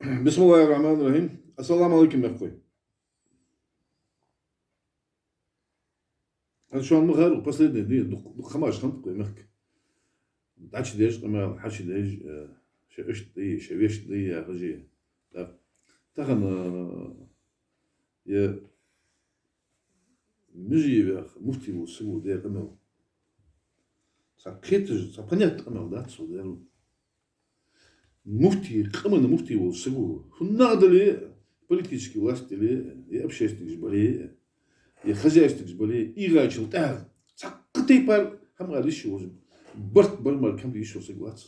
بسم الله الرحمن الرحيم. السلام عليكم يا اخوي. انا شو عم غير последний دي خماش خنط مخك دعش ديج ما حش ديج شش دي شويش دي يا رجي تخن يا مجي يا مفتي وسمو دير امل ساكيتج سابنيت امل دات سو دير مفتي قمن مفتي وسمو هنادلي политический власть или и общественность более и хозяйственность более и рачил так цакты пар хам алиш уже برت برمال كم يشوف سجوات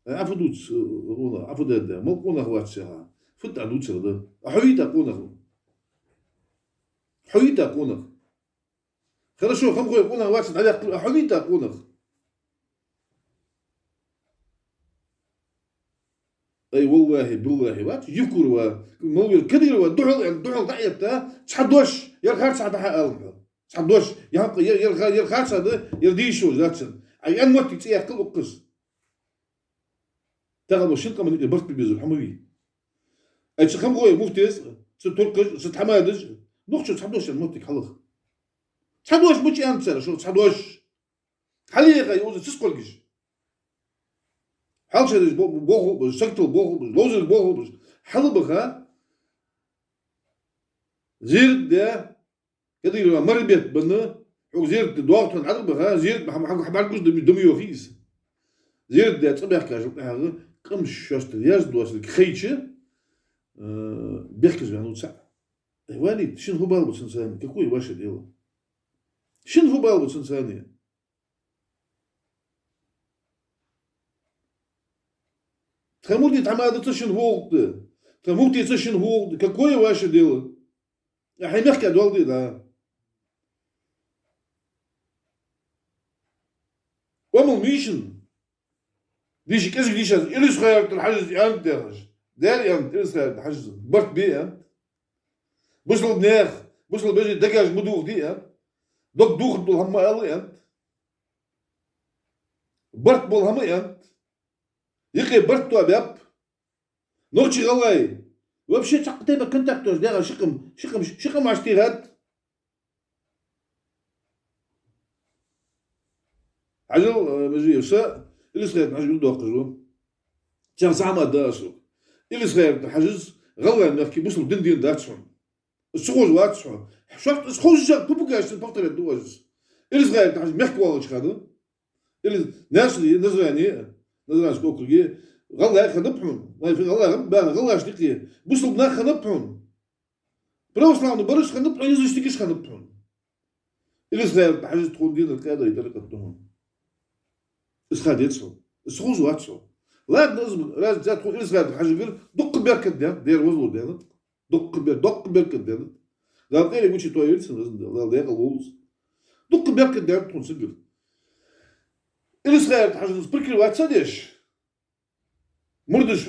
عفدوت رونا عفداد ما قونا هوات سها فت عدوت سردا حويتا قونا حويتا قونا خرشوا خم خوي قونا هوات على حويتا قونا اي والله بالله وات يكر و مويل كدير و دعل ضعيتا تحدوش يا خير ساعه حق صدوش يا خاصة ده يرديشوا ذاتشن أي أن وقت تيجي أكل وقص تغلو شنقة من اللي برت بيزو الحموي أي شخم غوي مفتيز ستركش ستحمادج نخشوا تصدوش الموتك حلق تصدوش مش أنت شو تصدوش حليقة يوزن تسقلش حال شيء بوخو سكتل بوخو لوزل بوخو حلبها زير ده كده مربيت بنا وزيرت دوقت من عرب ها زيرت حبار جوز دم يوخيس زيرت ده صباح كاجو هذا قمش شاست ياز دوس الخيتشه بيحكز يعني تسع والد شنو هو بالبس انسان كوي واش ديالو شنو هو بالبس انسان تخمولي تعمل تشن هو تخمولي تشن هو كوي واش ديالو يا حي نحكي دوالدي ده ومن ميشن ديش كاش ديش إليش خيرت الحجز أنت دارج داري أنت إليش خيرت الحجز برت بيه أنت بوصل بناخ بوصل بيجي دجاج مدوخ دي أنت دوك دوخ بول هم ألي أنت برت بول هم أنت يقي برت تو أبيب نورشي غلاي وبشي تقطيبة كنتاكتوش دارا شقم عشتيرات عجل مجيء سا اللي صغير حجز بدو قجو تيان زعما داسو اللي صغير حجز غلا نحكي بوصل دندين داتشون السخوز واتشون شفت سخوز جا بوبوكاش البورتريت دوز اللي صغير حجز ميحكي والله شخادو اللي ناس اللي نزراني نزران سكوكري غلا خنبحون ما في غلا شتيقي بوصل بنا خنبحون بروسلانو برش خنبحون يزشتيكش خنبحون اللي صغير حجز تكون دين القاده يدرك الدهون اسخاد يتصل السخوز واتشو لا لازم تدخل إلى صغير حاجة يقول دق بيرك دير وزلو دير دق بيرك دير لا غير يقول شي تويل سن لا دير الولز دق بيرك دير تكون سجل إلى صغير حاجة سبركل واتسا ديش مردش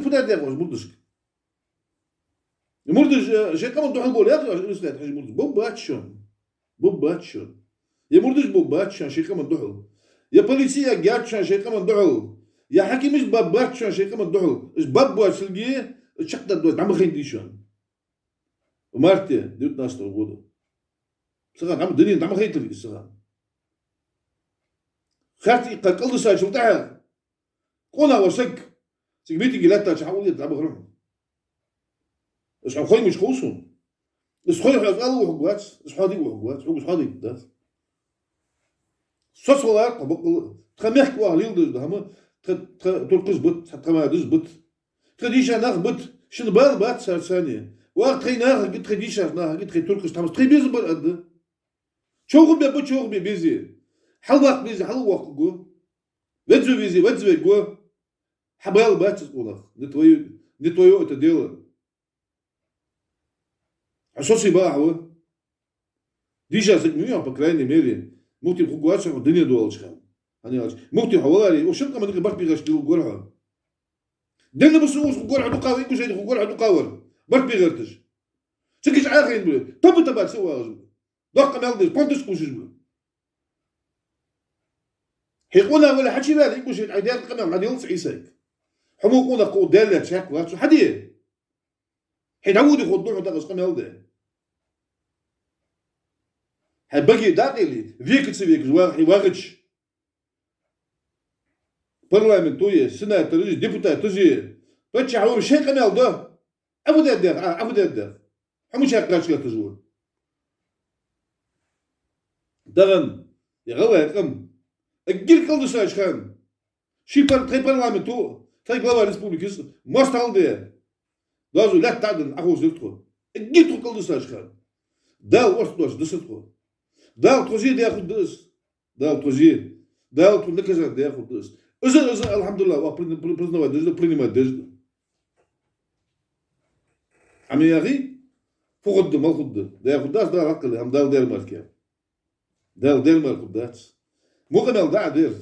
فدا دير واش مردش شي كمان دوح البول يا إلى صغير حاجة مردش بوباتشون يا مردش بوباتشون شي كمان دوحل يا بوليسيا جاتشان شي كمان دوحل يا حكي مش باباتشان شي كمان دوحل اش بابوا سلقيه شقدر دوت عم خين ديشان ومارتي ديوت ناس تربوده سغان عم الدنيا عم خين تلقي سغان خاتي قلد ساي شو تعال قونا وسك سكبيتي جلاتا شحاول يتعب غرهم اش عم خوي مش خوصون اش خوي حاس الله وحقوات اش حادي وحقوات حقوش حادي دات صوص ولا قبل تخميح كوا ليل ده هم تركز بت تما دز بت تديشا ناخ بت شن بال بات ثانيه وقت ناخ قلت تديشا ناخ قلت تركز تمس تري بيز بل قد شوغ بي شوغ بي بيزي حلوق بيزي حلوق جو وجو بيزي وجو جو حبال بات ولا نتويو تديل عشوشي بقى هو ديشا زكميو بكرايني ميري ممكن خوجواتش الدنيا دول شخان أنا عارف ممكن حوالي وشنقة من البرت بيغش ديو جورها دلنا بسوس جورها دقاوي يقول شيء جورها دقاور برت بيغرتش شكيش عاخين بله طب تبع سوا دق مالدش بونتش كوشش بله حيقونا ولا حكي بالي يقول شيء عديل قمام عديل عيساك حموقونا قو دالة شاك واتو حدي حين عود يخضوه دغس قمام ده حبقي داقلي فيك تسويك واغتش برلمان توي سنة تجي ديبوتا تجي بتش حوم شيء قمام ده أبدا ده أبدا ده حموش هكاش لا تزور دغن يغوى يقم الجيل كل ساش خان شي برلمان تو تاي غلاوا ريسبوبليكس ماستال ده لازم لا تعدن أخو زلتو الجيل كل ساش خان دا وصلوش دستو دا توزير ده ياخد دس دا توزير دا تنكزر ده ياخد دس إذا الحمد لله وبرزنا ودز بريني دز عمي ياغي فقد ما خد ده ياخد دس دا عقل هم دا دير ماركه دا دير ماركه داس مو قنال دا دير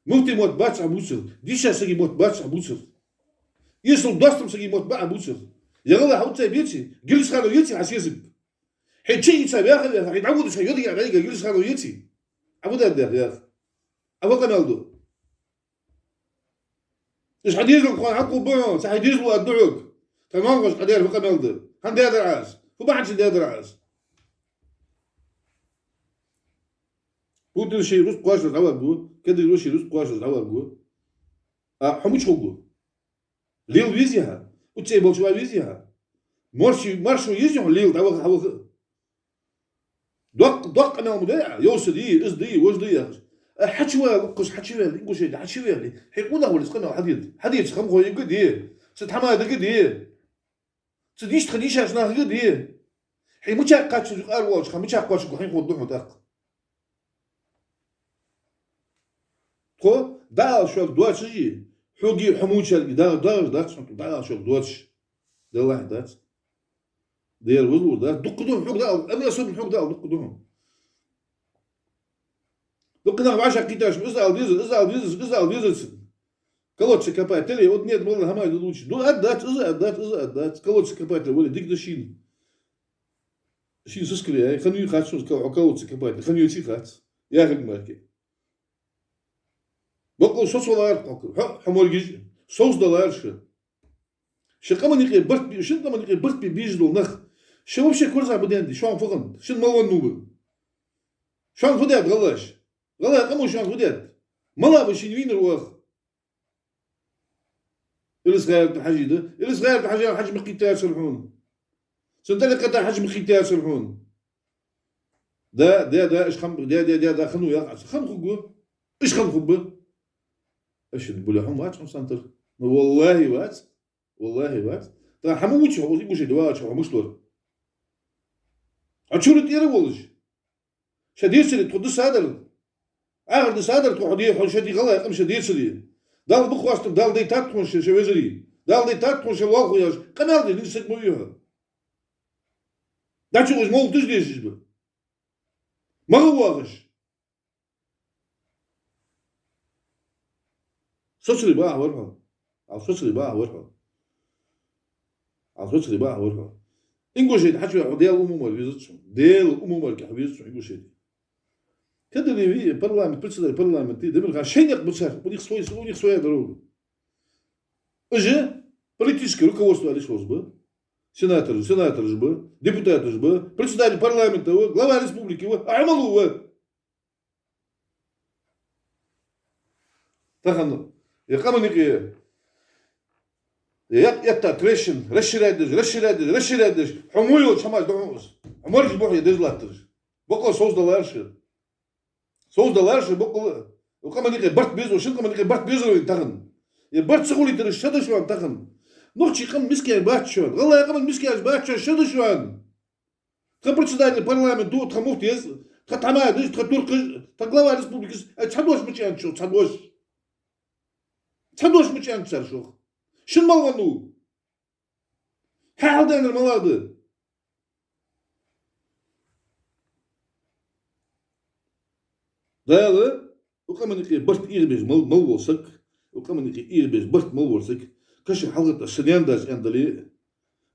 مفتي موت باتش ابوسر ديشا سيجي موت باتش ابوسر يسل داستم سيجي موت با ابوسر يغلا حوت بيتي جلس خالو يتي حسيسك حيت شي يتسابي اخر يتعود شي يدي عليك جلس خالو يتي ابو دا يا اخي ابو قنال دو ايش حد يجلو حقو بون صح يجلو ادعوك تمام واش قدير في قنال دو هندي هذا العاز وبعد شي هذا العاز بودو شي روس قواش العواب كده يروح شي روس قواش العواب حموش خوغو ليل ويزيها وتسيبو شويه ويزيها مارشو يزيو ليل دعوه هو دق انا مضيع يوصل ايه دي واش دي حتشوى لقش حتشوى نقول شي حتشوى لي حيقولنا ولا سقنا حديد خم خويا قد ايه ستحماد قد ايه تديش تخديش عشان قد ايه حي متى قاتش قال واش متى قاتش حين خدوه دق خو دا شو دواتش يجي حوقي حموش دا شو دواتش دا واحد دات دير وزور دا دقدوهم حوق دا أنا أصلا حوق دا دقدوهم دقنا بعشا كيتاش إزال ديزل كلوتش كاباتلي ود نيت والله هما يدوش دو أدات كلوتش كاباتلي ولا ديك دشين شين سكري هاي خنيو خات شو كلوتش كاباتلي خنيو تي خات يا أخي ماركي بقول صوص ولا حمول جيج صوص دولار شو كمان يقي برت شو كمان يقي برت بيجلو نخ شو وش كورزا بدندي شو عم فقن شو مالون نوبل شو عم فديت غلاش كمو شو عم فديت مالا باش يوين الوخ الصغير الحاجي ده الصغير الحاجي حجم قيتاس الحون سنتلك قطع حجم قيتاس الحون ده ايش خم ده خنو يا خم خو ايش خم خو ايش البلحوم وات خم سنتر والله وات تا حموتش هو يقول شي دواتش هو مشطور اتشورت يري ولش شدير سري تقد سادر اخر سادر تقعدي حول شدي غلا يقم شدير سري دال بخواست دال دي تاتون شي وزري دال دي تاتون شي واخو ياش قنال دي نسك مويها داتشو از مول تجديش ما هو واغش سوسري بقى ورها على سوسري بقى ورها إنقول شيء حكي ديال الأمور بيزتشون ديال الأمور كحبيزتشون إنقول شيء كده اللي برلمان بريسيدنت برلمان تي دبل شيء يقبل شهر وديك سوي ضروري أجي политический руководство службы сенатор жбы депутат жбы председатель парламента глава республики عملوا تخن يقام نيجي يقطع تريشن رشيدش حمويو شمال دعوس حمولش بوحي دزلاترش بقول صوص دولارش بقول وكما نيجي برت بيزو شنو كما نيجي برت بيزو تخن يبرت سقولي ترش شد شو تخن نوخشي قام مسكين باتشون والله يقام مسكين باتشون شد شو خبرت سداي البرلمان دو تخموت يز تخطما دش تخطورق تقلاوا ريسبوبليكس تحدوش مشي شو تحدوش مشي شو شنو مالونو حال دانا الملاده داله وكما نقي برت إيربيز ملوسك وكما نقي إيربيز برت ملوسك كش حلقة السنيانداز عندلي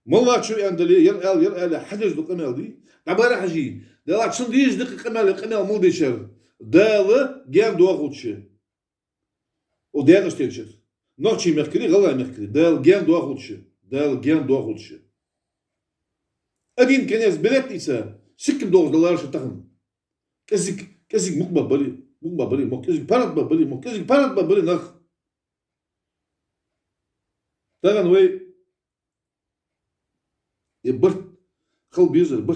ملا شو عندلي يرأل حدث القناة دي عبارة حجي داله عشان ديش دقيقة قناة مو بيشر داله جام دواخوتش O değer isteyecek. Noçi mekri, gala mekri. Del gen doğulçu. Del gen doğulçu. Adin kenez belet ise sikim doğuzdalar şu takım. Kesik mukba bari, mok kesik parat bari, mok kesik parat bari nak. Tagan ve bırt kıl bizir.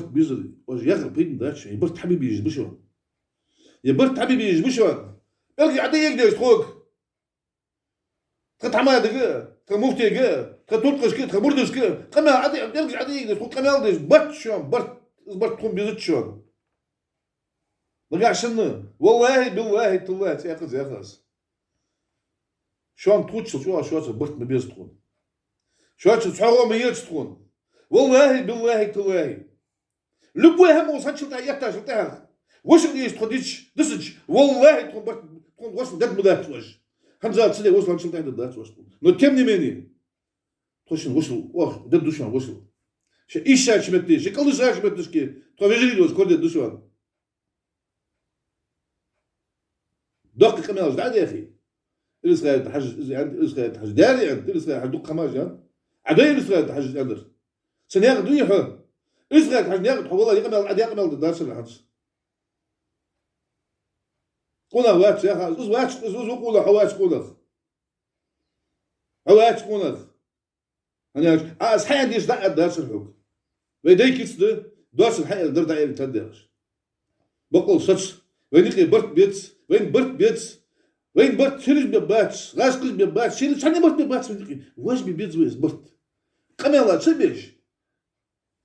O yakır peydin de açın. Bırt habibi yizbişo. Bırt habibi yizbişo. Belki adı yekderiz koyuk. Tamadı ki, mufti ki, Turkish ki, Murdus ki. Kama adı yekderiz koyuk. Kama aldırız. Bırt şu an. Bırt kum bizit şu an. Lga şunu. Vallahi billahi tallahi ya kız. Şu an tuçul şu an bırt mı bizit kum. Şu an çoğu mu yiyecek kum. Vallahi billahi tallahi. Любой هم وصلت يحتاج وش اللي يستخدش دسج والله تكون وصل دد مدات وش همزات سيدي وصل شلت عند دات وش نو تمني مني توشن وصل واخ دد دوشان وصل شي ايش شاش متي شي كل شاش متش كي تو فيجي دوس كود دوشان دقيقه ما عاد يا اخي الاسرائيل تحج عند الاسرائيل تحج داري عند الاسرائيل حدق خماج عدي الاسرائيل تحج عندر سنياق دويحه إسرائيل حاجة ناقد والله يقمل الدرس اللي حدث. قولا واتش يا أخي واتش قولا حواش قولا أنا أصحى ديش دق الدرس الحوك. ويديك يصدق درس الحين الدر داير تدرس. بقول ساتش وين برت بيتس وين برت شيلش بباتش غاش قلش بباتش شيلش شنو برت بباتش واش ببيتس ويس برت. قميلا تشبيش.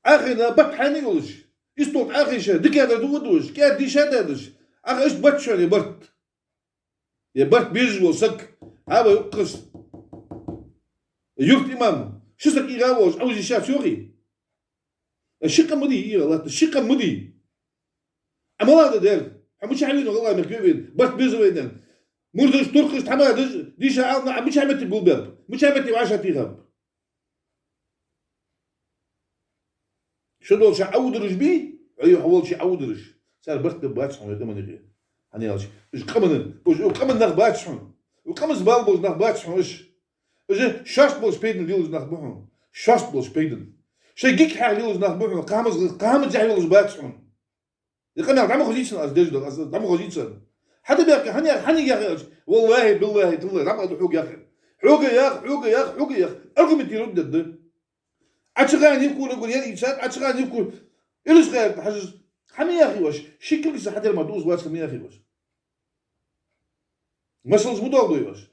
أخي لا بطحاني يقولش يستوت أخي شا دكادر دودوش كاد شادش أخي إيش بطشان يا برت بيجو سك هذا يقص يرت إمام شو سك يغاوش أو شاف شوقي الشقة مدي والله الشقة مدي أما هذا دير مش عارفين والله مكتوبين برت بيجو وين مردش تركش تمادش ديش عالنا مش عمتي بالباب مش عمتي وعشتي غاب شنو شو عودرش بي أيوة حول شيء عودرش صار برت بباتش هم يتم نيجي هني هالش إيش كمان نخباتش هم وكمان زبال بوز نخباتش هم إيش شاست بوز بيدن ليوز نخبهم شاست بوز بيدن شيء جيك حال ليوز نخبهم قامز جاي ليوز باتش هم يقول نعم دعمو خزيتسن أز ديجدل أز دعمو خزيتسن حتى بيرك هني يا أخي والله بالله تالله دعمو حوق يا أخي حوق يا أخي أرجمتي ردد أشغال يقول يا إنسان أشغال يقول إيش غير حاجز حمي يا أخي واش شكل كيس حتى ما دوز واش حمي يا أخي واش مثلا زمودو واش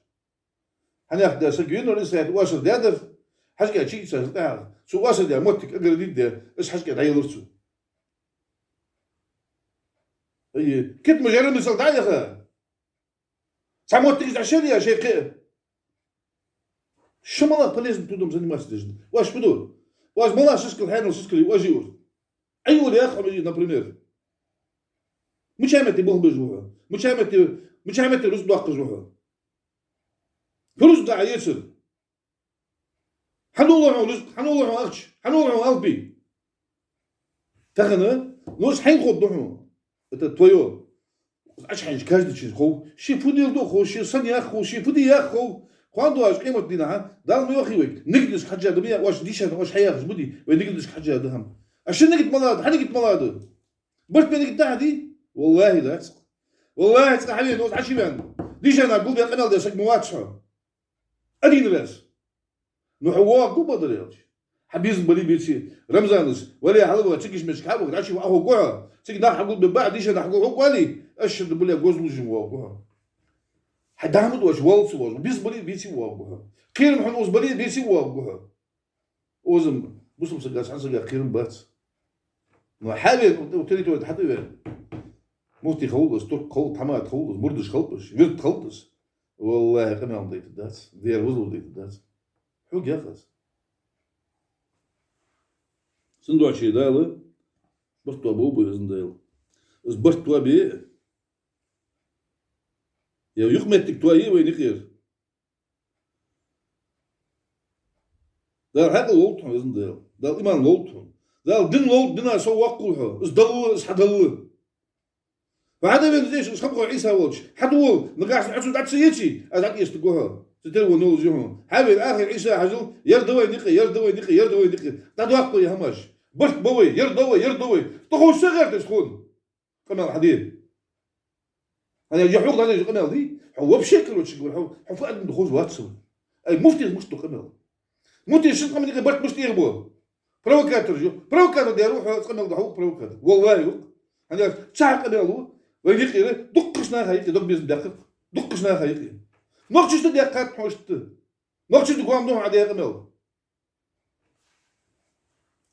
هني أخذ سجين ولا سيد واش دادر حاجة كذا شيء سهل شو واش ده موتك أقدر ده إيش حاجة كذا يلرسو أيه كنت مجرد مثال ده يا أخي ساموتك عشان يا شيخ شو مالا بليز تودم زني ما سدجن واش بدور واش مالا شكل حين وشكل واجيور ايوه يا اخي نابريمير مش عمتي بوه بجوها مش عمتي رز داق جوها فلوس داع يسر حنولع اخش حنولع قلبي تغنى نوش حين خد دحو تويو اش حين كاجد خو شي فودي دو خو شي صنيا خو شي فودي يا خو quando acho que é muito dinha dá no meu rio نقدش حاجة دمية واش ديش واش حياة بدي ونقدش حاجة دهم عشان نقد ملاد حنقد ملاد برت بينك دي والله لا والله تسق حبيبي نوز عشي بان ديش أنا أقول بيا قنال ديسك مواتشة أدين بس نحواه قو بدر يا حبيز بلي بيتي رمزانس ولا حلوة تكيش مش كابو عشي وأهو قوها تيجي ناح أقول ببعض ديش أنا أقول هو قالي أشد بلي جوز لوجي وقوها حدامد واش والس واش بيس بلي بيتي وابوها كيرم حنوز بلي بيتي وابوها وزم بصم سقاس عن سقا كيرم بات ما حابب وتري تولد حتى موتي خلص ترك خلط حماد خلص مردش خلطش ورد خلطش والله قنا مضيت الدات دير وزل ضيت الدات حوق ياخذ صندوق شي داله برتو ابو بيزن داله اس برتو ابي يا يخمتك توي وين خير دار هذا لولت يزن دار إيمان لولت دار دين لولت دينا سو وقوها اس دلو اس حدلو فهذا من زيش خبقوا عيسى ولش حدول نقاش عشان تعسيتي هذاك يستقوها تتلو نول جهون حبيب آخر عيسى حجو يردوي نقي يردوي نقي يردوي نقي تدوقوا يا هماش برك بوي يردوي تخو صغر تسخون قناه حديد أنا يحوق هذا القناه دي هو بشكل وش يقول هو فؤاد دخول واتسو أي مفتي مش تقناه مفتي شو قام يقول برك مش يغبو بروكاتور جو بروكاتور ديالو قناه ضحوك بروكاتور والله أنا تسعق قناه ويجي دقشنا هايك دق بيز دقيق دقشنا هايك نقشت دقيقات حوشت نقشت قام نوع عادي قمل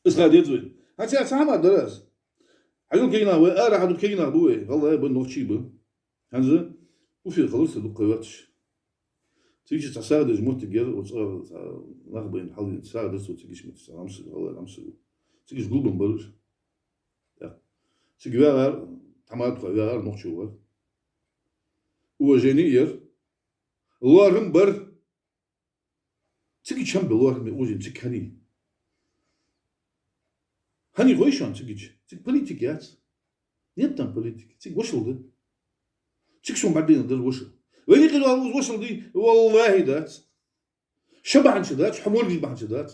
إيش غادي يزوي هاتي سامع درس حلو كينا وأرى حلو كينا بوي والله يبون نقشي بو هنزل وفي خلص دقيقاتش تيجي تساعد جمهور تجير وتصير نخبين حلو تساعد بس وتجيش متسامس والله أمس تجيش قلبهم بلش تيجي بقى تمام تغير نقشوا وجنير لارم بر تيجي شنب لارم وجن تيجي هني غويشان تيجي بوليتيكات نيتن بوليتيك تيجي وصل ده تيجي شو بعدين ده وصل وين يقولوا وصل دي والله دات شبع عن شدات حمول جيب عن شدات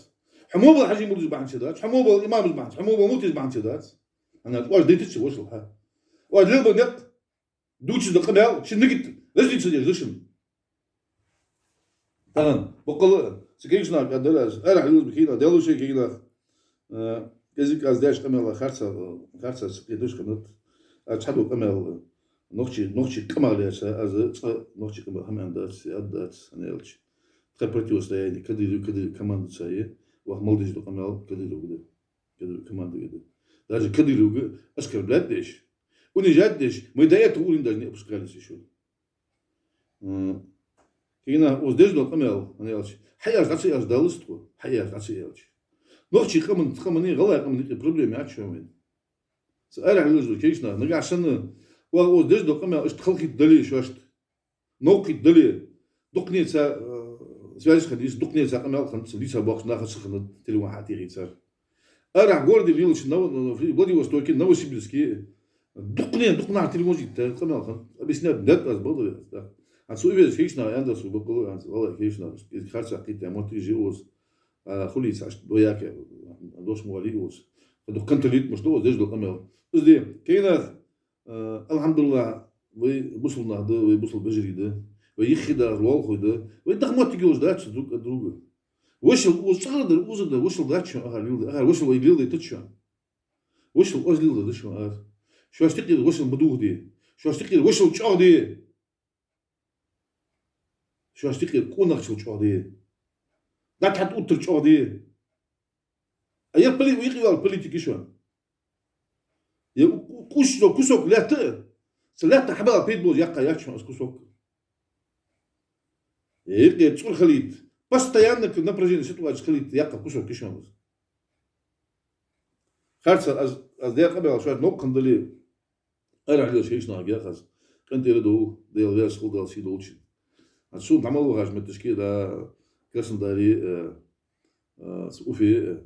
حمول الحاجي مول جيب عن شدات حمول الإمام جيب عن حمول موت جيب عن شدات أنا واش ديتش وصل ها واش ليه بنق دوتش دقناو شنقت لازم تسجل زشم تمام بقول سكيشنا قدلاش أنا حلول بكينا دلو شيء كينا كذيك از داش قمل خرصة سكيدوش كنت أتحدو قمل نوخشي قمل ياش از نوخشي قمل هم عندات أدات أنا يلش تقبلتي وستايني كدي كمان تسايي وحمل ديش قمل كدي كمان كده даже كدي أشكر بلاد ديش ونجدش ما يدايت تقول إن دجني أبوس كالس شو كينا وزدش دول قمل أنا يالش حياة قصي أز دالستو حياة قصي يالش نوخشي خمني غلا خمني بروبليم يعيش وين سأل على الوجه كيشنا نرجع سنة وزدش دول قمل اشتخلك الدليل شو أشت نوقي الدليل دقني سا سوالش خديس دقني سا قمل خمس ليسا بوكس ناخذ سخن تلو حاتي غير أنا جوردي بيلش نو في بودي وستوكي نو سيبلسكي دقنا على التلفزيون قناه خن بسنا بدات از برضه هتسوي بيه فيشنا اندرس وبقول والله فيشنا خارج حقيقه موت جيوز خلي ساعه وياك دوش مواليوس دو كنت ليت مش دو زيج دو قمر بس دي كاينه الحمد لله وصلنا ده وصل بجري ده ويخدر الواقع ده ويدخل موت جيوز داتش دروغ وصل وصل وصل داتش وصل ويبيل تتشان وصل وصل ده شو شو اشتقي وصل بدوه دي شو اشتقي وصل تشاه دي شو اشتقي كونك شو تشاه دي لا تحط اوتر تشاه دي ايا بلي ويقي البوليتيك شو يا كوسوك لا ت سلاح حبا بيتبول يقا ياتش كوسوك يقي تقول خليت بس تيانك نبرجين سيتواج خليت يقا كوسوك كيشون خالصة از دير قبل شوية نوق قندلي أنا على شيء شنو هاجي خلاص كنت يردو ديال غير سكول ديال سي دولتشي هادشو نعملو غاش من التشكيل كاسن داري وفي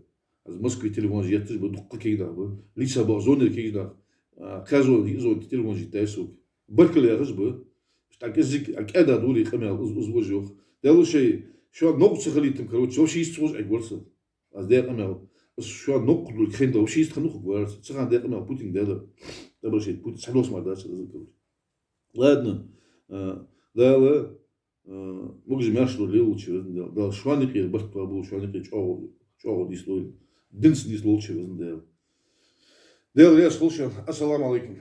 از موسكو تلفونجي تجبد دق كيدا ليسا بورزون كيدا كازو يزو تلفونجي تايسو بركل يا غزبه تاع كزيك اكادا دولي قمه وجوخ دارو شيء شو نوق تخلي تمكروت شو شي يستوز اكورس از دير قمه بس شو نوق دول كيندا وشي يستخنوخ كورس تسخان دير قمه بوتين دالا دابا شي بوتين سحلوس ما داش لادنا دالا موجز ماشلو ليوتشي دا شوانيقي برك بابو شوانيقي شو ديسلوي دنس ديسلوتشي ديال يا سولشن السلام عليكم